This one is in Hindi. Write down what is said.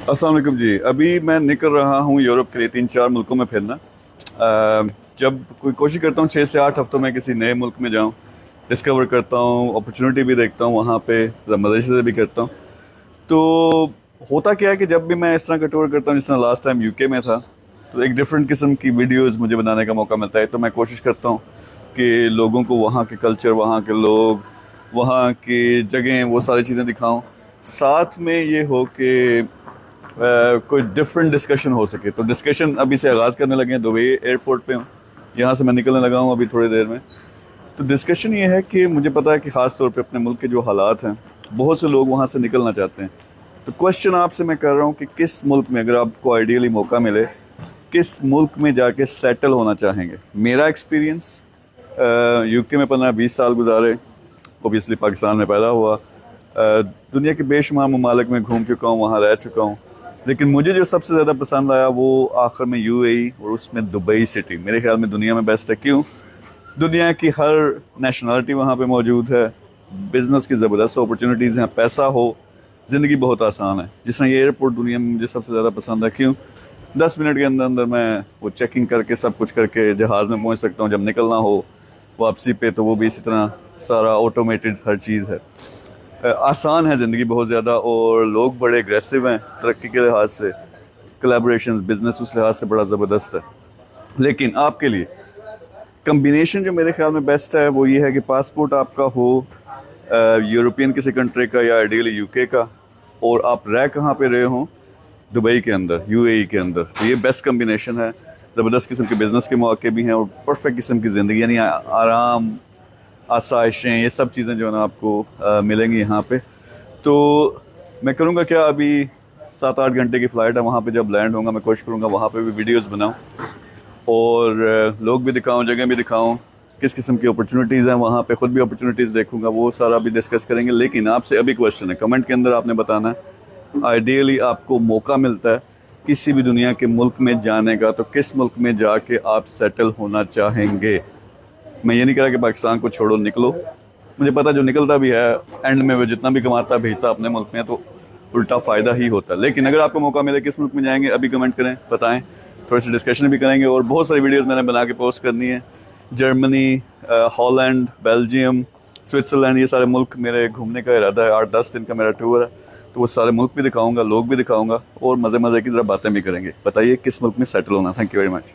अस्सलाम वालेकुम जी। अभी मैं निकल रहा हूँ यूरोप के लिए 3-4 मुल्कों में फिरना। जब कोई कोशिश करता हूँ 6 से 8 हफ्तों में किसी नए मुल्क में जाऊँ, डिस्कवर करता हूँ, अपॉर्चुनिटी भी देखता हूँ वहाँ पे, ज़रा मज़े से भी करता हूँ। तो होता क्या है कि जब भी मैं इस तरह का टूर करता हूँ, जिस तरह लास्ट टाइम यूके में था, तो एक डिफरेंट किस्म की वीडियोस मुझे बनाने का मौका मिलता है। तो मैं कोशिश करता हूँ कि लोगों को वहाँ के कल्चर, वहाँ के लोग, वहाँ की जगह, वो सारी चीज़ें दिखाऊं। साथ में ये हो कि कोई डिफरेंट डिस्कशन हो सके। तो डिस्कशन अभी से आगाज़ करने लगे हैं। दुबई एयरपोर्ट पे हूँ, यहाँ से मैं निकलने लगा हूँ अभी थोड़ी देर में। तो डिस्कशन ये है कि मुझे पता है कि ख़ास तौर पे अपने मुल्क के जो हालात हैं, बहुत से लोग वहाँ से निकलना चाहते हैं। तो क्वेश्चन आपसे मैं कर रहा हूँ कि किस मुल्क में, अगर आपको आइडियली मौका मिले, किस मुल्क में जाके सेटल होना चाहेंगे। मेरा एक्सपीरियंस यूके में 15-20 साल गुजारे, ओबियसली पाकिस्तान में पैदा हुआ। दुनिया के बेशुमार ममालिक में घूम चुका हूँ, वहाँ रह चुका हूँ। लेकिन मुझे जो सबसे ज़्यादा पसंद आया वो आखिर में यूएई, और उसमें दुबई सिटी मेरे ख्याल में दुनिया में बेस्ट है। क्यों? दुनिया की हर नेशनलिटी वहाँ पे मौजूद है, बिज़नेस की ज़बरदस्त अपॉर्चुनिटीज़ हैं, पैसा हो, ज़िंदगी बहुत आसान है। जिस तरह ये एयरपोर्ट दुनिया में मुझे सबसे ज़्यादा पसंद है। क्यों? 10 मिनट के अंदर अंदर मैं वो चेकिंग करके सब कुछ करके जहाज़ में पहुँच सकता हूँ। जब निकलना हो वापसी पे, तो वो भी इसी तरह सारा ऑटोमेटेड हर चीज़ है। आसान है ज़िंदगी बहुत ज़्यादा, और लोग बड़े एग्रेसिव हैं तरक्की के लिहाज से, कोलैबोरेशंस, बिजनेस उस लिहाज से बड़ा ज़बरदस्त है। लेकिन आपके लिए कम्बिनेशन जो मेरे ख्याल में बेस्ट है वो ये है कि पासपोर्ट आपका हो यूरोपियन किसी कंट्री का या आइडियली यूके का, और आप रह कहाँ पे रहे हों, दुबई के अंदर, यूएई के अंदर। तो ये बेस्ट कम्बिनेशन है। ज़बरदस्त किस्म के बिज़नेस के मौके भी हैं, और परफेक्ट किस्म की ज़िंदगी, यानी आराम, आसाइशें, ये सब चीज़ें जो है ना आपको मिलेंगी यहाँ पे। तो मैं करूँगा क्या, अभी 7-8 घंटे की फ़्लाइट है, वहाँ पे जब लैंड होगा मैं कोशिश करूँगा वहाँ पे भी वीडियोस बनाऊँ, और लोग भी दिखाऊँ, जगह भी दिखाऊँ, किस किस्म की अपॉर्चुनिटीज़ हैं वहाँ पे, ख़ुद भी अपॉर्चुनिटीज़ देखूँगा, वो सारा भी डिस्कस करेंगे। लेकिन आपसे अभी क्वेश्चन है, कमेंट के अंदर आपने बताना है, आइडियली आपको मौका मिलता है किसी भी दुनिया के मुल्क में जाने का, तो किस मुल्क में जाके आप सेटल होना चाहेंगे। मैं ये नहीं कह रहा कि पाकिस्तान को छोड़ो निकलो, मुझे पता जो निकलता भी है एंड में वो जितना भी कमाता भेजता अपने मुल्क में, तो उल्टा फ़ायदा ही होता है। लेकिन अगर आपको मौका मिले किस मुल्क में जाएंगे, अभी कमेंट करें, बताएं, थोड़ी सी डिस्कशन भी करेंगे। और बहुत सारी वीडियोस मैंने बना के पोस्ट करनी है। जर्मनी, हॉलैंड, बेल्जियम, स्विट्ज़रलैंड, ये सारे मुल्क मेरे घूमने का इरादा है। 8-10 दिन का मेरा टूर है, तो वो सारे मुल्क भी दिखाऊंगा, लोग भी दिखाऊंगा, और मज़े मज़े की ज़रा बातें भी करेंगे। बताइए किस मुल्क में सेटल होना। Thank you very much.